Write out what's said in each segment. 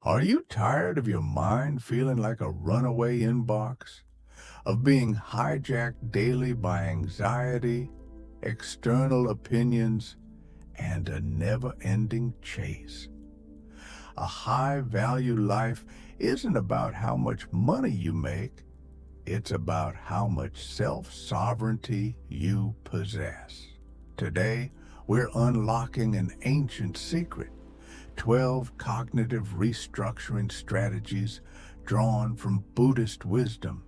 Are you tired of your mind feeling like a runaway inbox? Of being hijacked daily by anxiety, external opinions, and a never-ending chase? A high-value life isn't about how much money you make, it's about how much self-sovereignty you possess. Today, we're unlocking an ancient secret: 12 cognitive restructuring strategies drawn from Buddhist wisdom.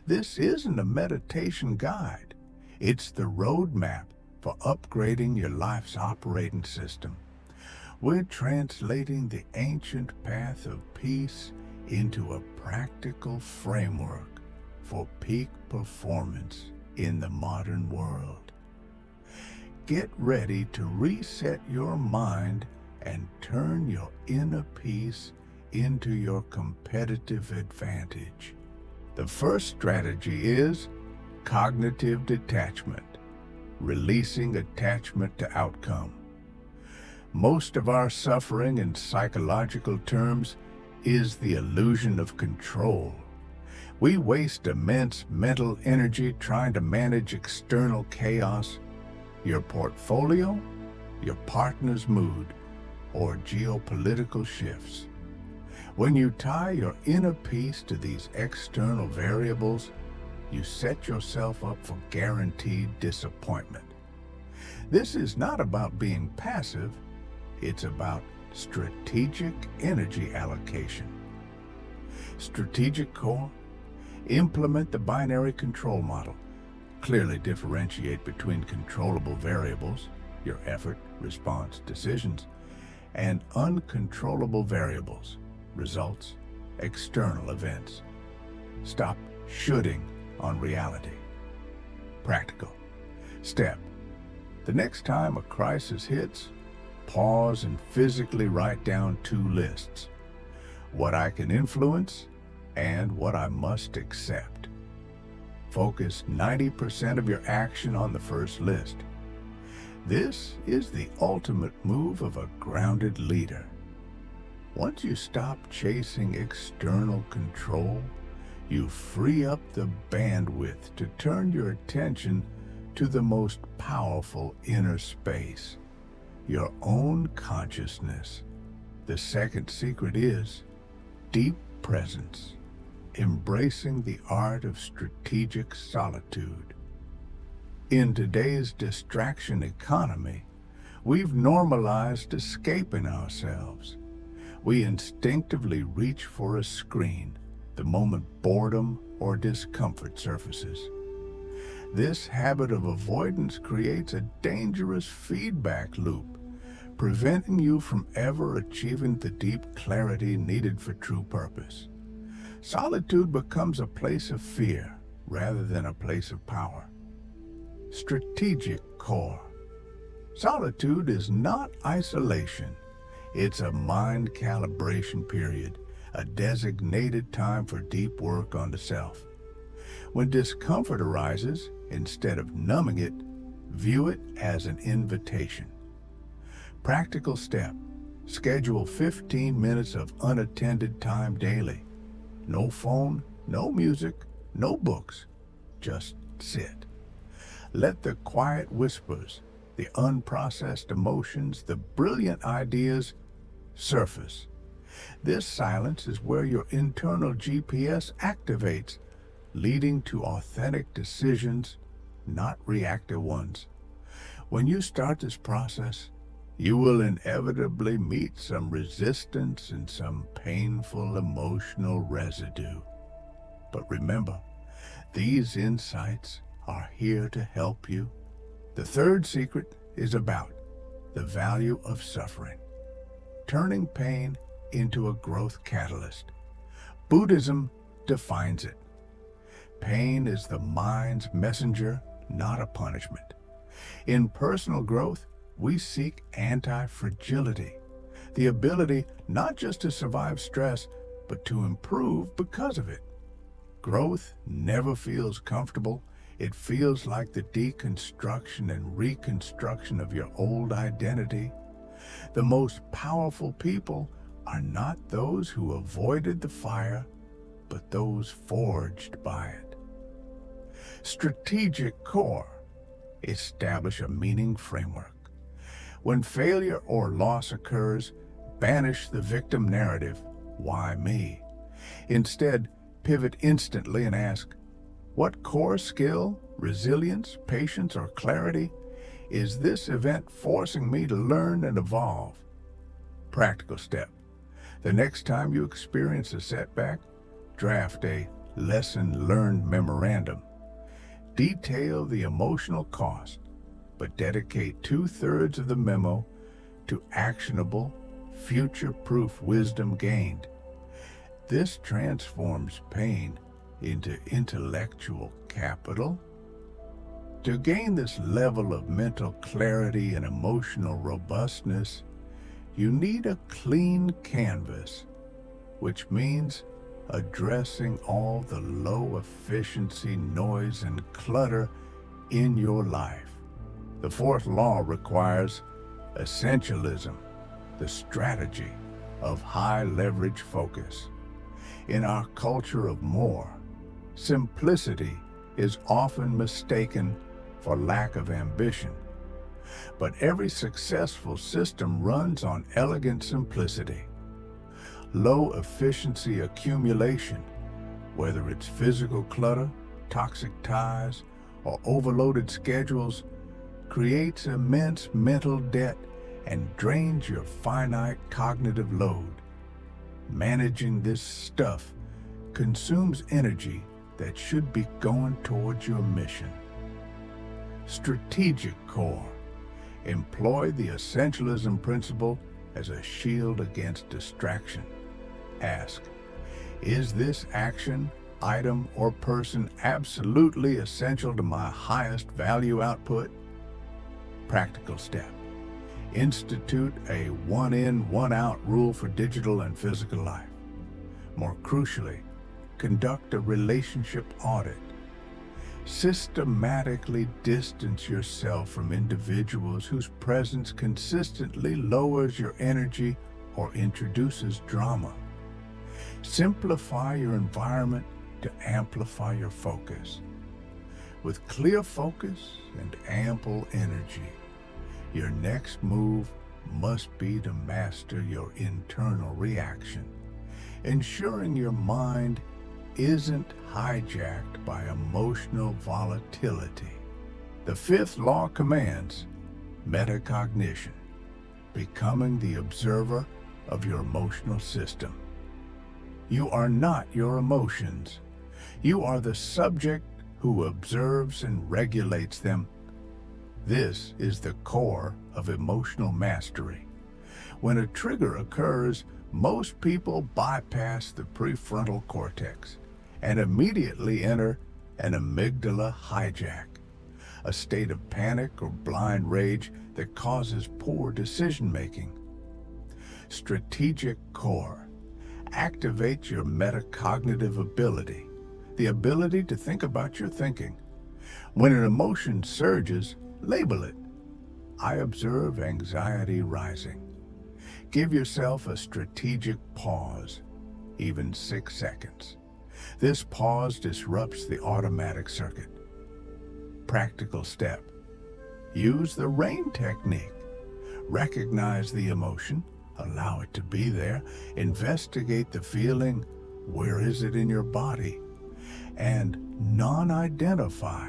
This isn't a meditation guide. It's the roadmap for upgrading your life's operating system. We're translating the ancient path of peace into a practical framework for peak performance in the modern world. Get ready to reset your mind and turn your inner peace into your competitive advantage. The first strategy is cognitive detachment, releasing attachment to outcome. Most of our suffering in psychological terms is the illusion of control. We waste immense mental energy trying to manage external chaos, your portfolio, your partner's mood, or geopolitical shifts. When you tie your inner peace to these external variables, you set yourself up for guaranteed disappointment. This is not about being passive, it's about strategic energy allocation. Strategic core: implement the binary control model. Clearly differentiate between controllable variables, your effort, response, decisions, and uncontrollable variables, results, external events. Stop shooting on reality. Practical step: the next time a crisis hits, pause and physically write down 2 lists: what I can influence and what I must accept. Focus 90% of your action on the first list. This is the ultimate move of a grounded leader. Once you stop chasing external control, you free up the bandwidth to turn your attention to the most powerful inner space, your own consciousness. The second secret is deep presence, embracing the art of strategic solitude. In today's distraction economy, we've normalized escaping ourselves. We instinctively reach for a screen the moment boredom or discomfort surfaces. This habit of avoidance creates a dangerous feedback loop, preventing you from ever achieving the deep clarity needed for true purpose. Solitude becomes a place of fear rather than a place of power. Strategic core: solitude is not isolation. It's a mind calibration period, a designated time for deep work on the self. When discomfort arises, instead of numbing it, view it as an invitation. Practical step: schedule 15 minutes of unattended time daily. No phone, no music, no books. Just sit. Let the quiet whispers, the unprocessed emotions, the brilliant ideas surface. This silence is where your internal GPS activates, leading to authentic decisions, not reactive ones. When you start this process, you will inevitably meet some resistance and some painful emotional residue. But remember, these insights are here to help you. The third secret is about the value of suffering, turning pain into a growth catalyst. Buddhism defines it. Pain is the mind's messenger, not a punishment. In personal growth, we seek anti-fragility, the ability not just to survive stress, but to improve because of it. Growth never feels comfortable. It feels like the deconstruction and reconstruction of your old identity. The most powerful people are not those who avoided the fire, but those forged by it. Strategic core. Establish a meaning framework. When failure or loss occurs, banish the victim narrative, why me? Instead, pivot instantly and ask, what core skill, resilience, patience, or clarity is this event forcing me to learn and evolve? Practical step. The next time you experience a setback, draft a lesson learned memorandum. Detail the emotional cost, but dedicate 2/3 of the memo to actionable, future-proof wisdom gained. This transforms pain into intellectual capital. To gain this level of mental clarity and emotional robustness, you need a clean canvas, which means addressing all the low-efficiency noise and clutter in your life. The fourth law requires essentialism, the strategy of high-leverage focus. In our culture of more, simplicity is often mistaken for lack of ambition. But every successful system runs on elegant simplicity. Low-efficiency accumulation, whether it's physical clutter, toxic ties, or overloaded schedules, creates immense mental debt and drains your finite cognitive load. Managing this stuff consumes energy that should be going towards your mission. Strategic core. Employ the essentialism principle as a shield against distraction. Ask, is this action, item, or person absolutely essential to my highest value output? Practical step. Institute a one-in, one-out rule for digital and physical life. More crucially, conduct a relationship audit. Systematically distance yourself from individuals whose presence consistently lowers your energy or introduces drama. Simplify your environment to amplify your focus. With clear focus and ample energy, your next move must be to master your internal reaction, ensuring your mind isn't hijacked by emotional volatility. The fifth law commands metacognition, becoming the observer of your emotional system. You are not your emotions. You are the subject who observes and regulates them. This is the core of emotional mastery. When a trigger occurs, most people bypass the prefrontal cortex and immediately enter an amygdala hijack, a state of panic or blind rage that causes poor decision-making. Strategic core. Activate your metacognitive ability, the ability to think about your thinking. When an emotion surges, label it. I observe anxiety rising. Give yourself a strategic pause, even 6 seconds. This pause disrupts the automatic circuit. Practical step. Use the RAIN technique. Recognize the emotion, allow it to be there, investigate the feeling, where is it in your body, and non-identify.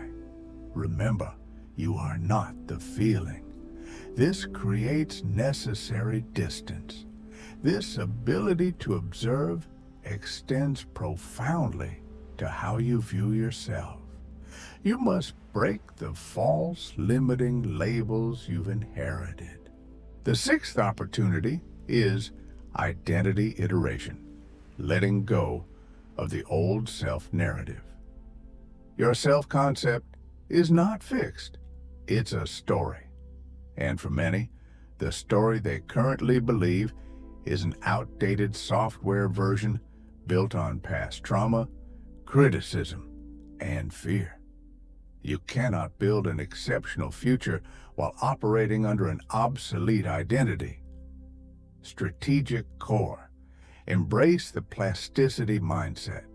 Remember, you are not the feeling. This creates necessary distance. This ability to observe extends profoundly to how you view yourself. You must break the false, limiting labels you've inherited. The sixth opportunity is identity iteration, letting go of the old self-narrative. Your self-concept is not fixed. It's a story. And for many, the story they currently believe is an outdated software version built on past trauma, criticism, and fear. You cannot build an exceptional future while operating under an obsolete identity. Strategic core. Embrace the plasticity mindset.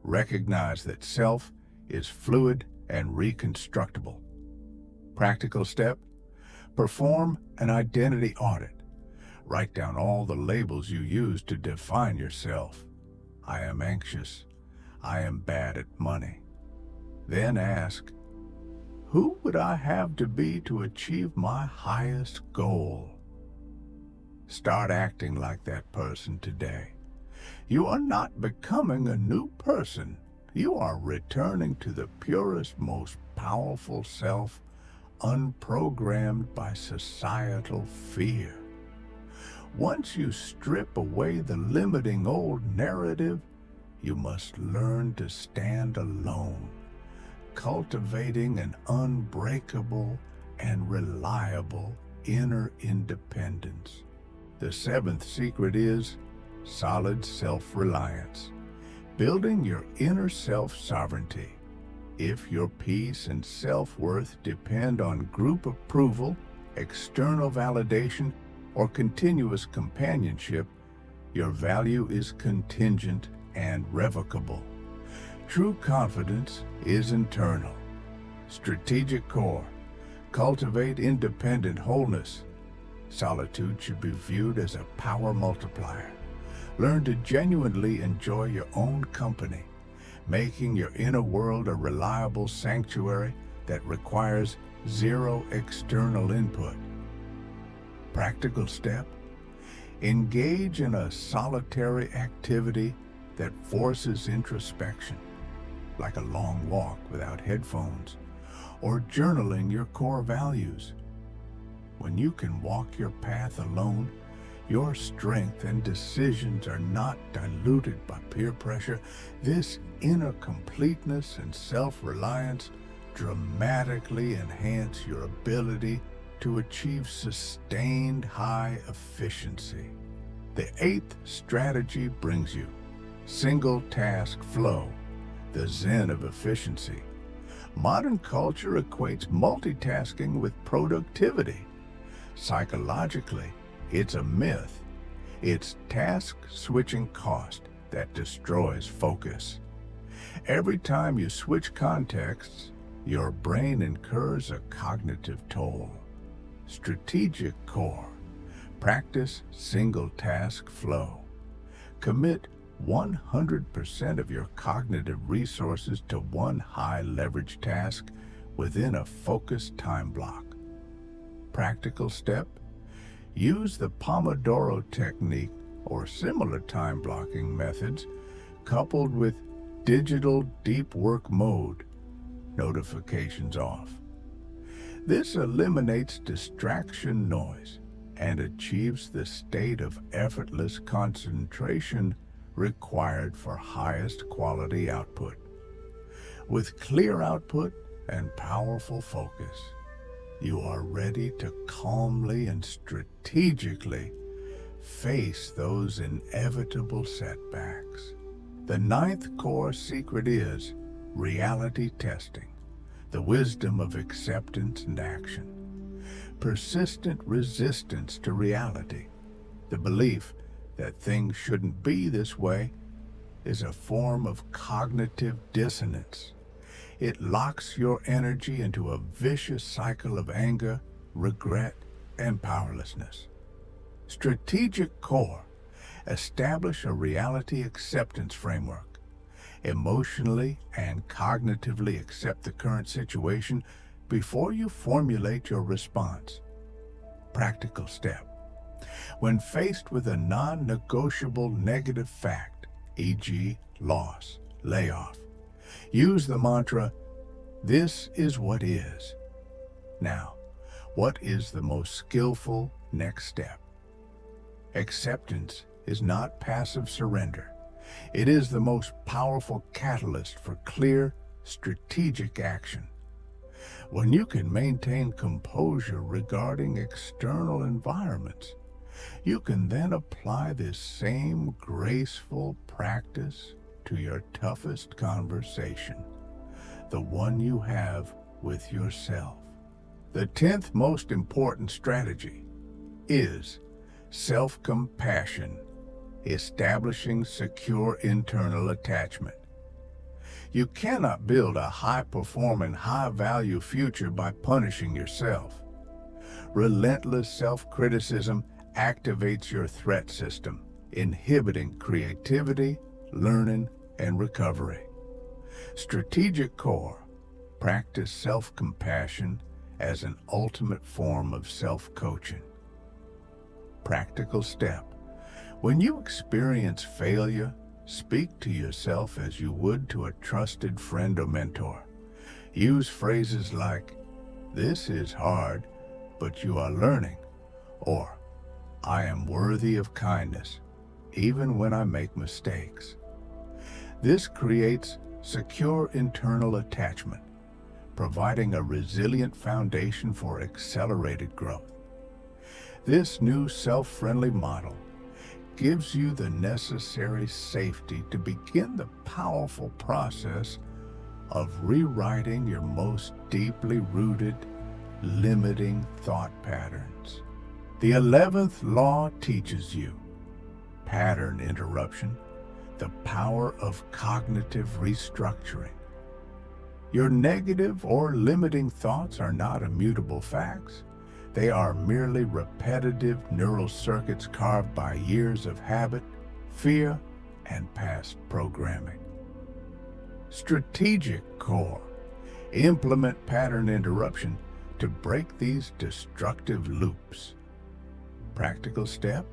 Recognize that self is fluid and reconstructible. Practical step: perform an identity audit. Write down all the labels you use to define yourself. I am anxious. I am bad at money. Then ask, who would I have to be to achieve my highest goal? Start acting like that person today. You are not becoming a new person. You are returning to the purest, most powerful self, unprogrammed by societal fear. Once you strip away the limiting old narrative, you must learn to stand alone, cultivating an unbreakable and reliable inner independence. The seventh secret is solid self-reliance, building your inner self-sovereignty. If your peace and self-worth depend on group approval, external validation, or continuous companionship, your value is contingent and revocable. True confidence is internal. Strategic core. Cultivate independent wholeness. Solitude should be viewed as a power multiplier. Learn to genuinely enjoy your own company, making your inner world a reliable sanctuary that requires zero external input. Practical step: engage in a solitary activity that forces introspection, like a long walk without headphones, or journaling your core values. When you can walk your path alone, your strength and decisions are not diluted by peer pressure. This inner completeness and self-reliance dramatically enhance your ability to achieve sustained high efficiency. The eighth strategy brings you single task flow, the zen of efficiency. Modern culture equates multitasking with productivity. Psychologically, it's a myth. It's task switching cost that destroys focus. Every time you switch contexts, your brain incurs a cognitive toll. Strategic core. Practice single task flow. Commit 100% of your cognitive resources to one high leverage task within a focused time block. Practical step: use the Pomodoro technique or similar time blocking methods coupled with digital deep work mode, notifications off. This eliminates distraction noise and achieves the state of effortless concentration required for highest quality output. With clear output and powerful focus, you are ready to calmly and strategically face those inevitable setbacks. The ninth core secret is reality testing, the wisdom of acceptance and action. Persistent resistance to reality, the belief that things shouldn't be this way, is a form of cognitive dissonance. It locks your energy into a vicious cycle of anger, regret, and powerlessness. Strategic core. Establish a reality acceptance framework. Emotionally and cognitively accept the current situation before you formulate your response. Practical step: when faced with a non-negotiable negative fact, e.g., loss, layoff, use the mantra, "This is what is." Now, what is the most skillful next step? Acceptance is not passive surrender. It is the most powerful catalyst for clear, strategic action. When you can maintain composure regarding external environments, you can then apply this same graceful practice to your toughest conversation, the one you have with yourself. The 10th most important strategy is self-compassion, establishing secure internal attachment. You cannot build a high-performing, high-value future by punishing yourself. Relentless self-criticism activates your threat system, inhibiting creativity, learning, and recovery. Strategic core, practice self-compassion as an ultimate form of self-coaching. Practical step. When you experience failure, speak to yourself as you would to a trusted friend or mentor. Use phrases like, "This is hard, but you are learning," or "I am worthy of kindness, even when I make mistakes." This creates secure internal attachment, providing a resilient foundation for accelerated growth. This new self-friendly model gives you the necessary safety to begin the powerful process of rewriting your most deeply rooted, limiting thought patterns. The 11th law teaches you pattern interruption, the power of cognitive restructuring. Your negative or limiting thoughts are not immutable facts. They are merely repetitive neural circuits carved by years of habit, fear, and past programming. Strategic core. Implement pattern interruption to break these destructive loops. Practical step.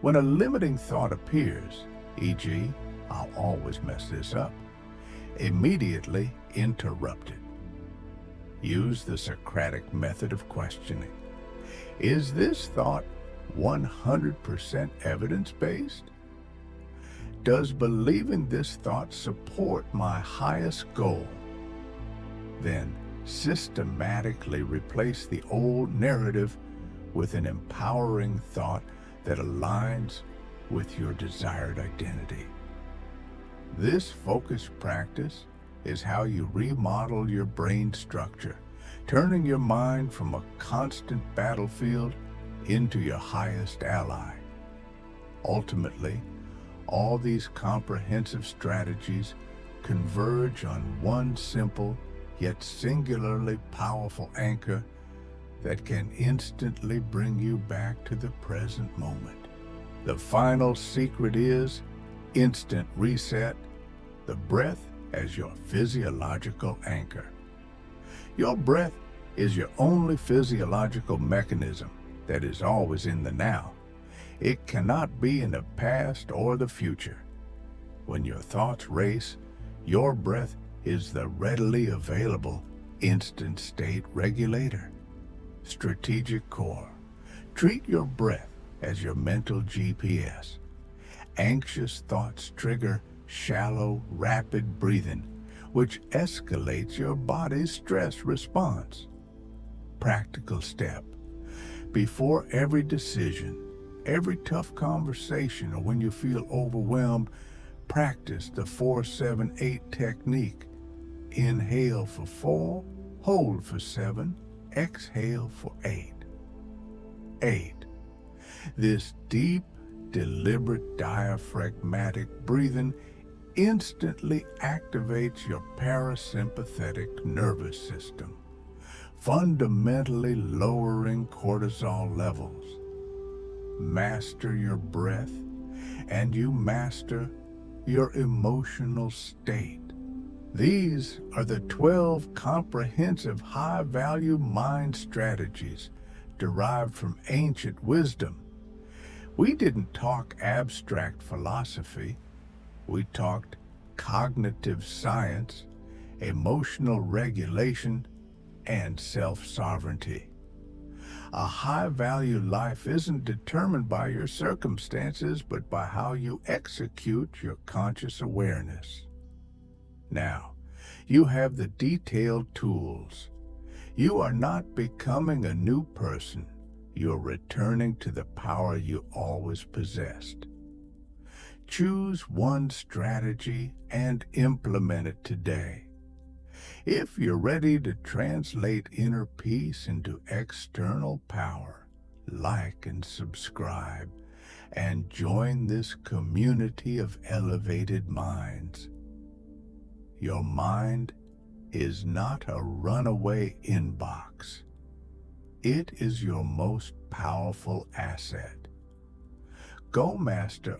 When a limiting thought appears, e.g., "I'll always mess this up," immediately interrupt it. Use the Socratic method of questioning. Is this thought 100% evidence-based? Does believing this thought support my highest goal? Then systematically replace the old narrative with an empowering thought that aligns with your desired identity. This focused practice is how you remodel your brain structure, turning your mind from a constant battlefield into your highest ally. Ultimately, all these comprehensive strategies converge on one simple yet singularly powerful anchor that can instantly bring you back to the present moment. The final secret is instant reset, the breath as your physiological anchor. Your breath is your only physiological mechanism that is always in the now. It cannot be in the past or the future. When your thoughts race, your breath is the readily available instant state regulator. Strategic core. Treat your breath as your mental GPS. Anxious thoughts trigger shallow, rapid breathing, which escalates your body's stress response. Practical step. Before every decision, every tough conversation, or when you feel overwhelmed, practice the 4-7-8 technique. Inhale for 4, hold for 7, exhale for 8. 8. This deep, deliberate diaphragmatic breathing instantly activates your parasympathetic nervous system, fundamentally lowering cortisol levels. Master your breath, and you master your emotional state. These are the 12 comprehensive high-value mind strategies derived from ancient wisdom. We didn't talk abstract philosophy. We talked cognitive science, emotional regulation, and self-sovereignty. A high-value life isn't determined by your circumstances, but by how you execute your conscious awareness. Now, you have the detailed tools. You are not becoming a new person. You are returning to the power you always possessed. Choose one strategy and implement it today. If you're ready to translate inner peace into external power, like and subscribe, and join this community of elevated minds. Your mind is not a runaway inbox. It is your most powerful asset. Go master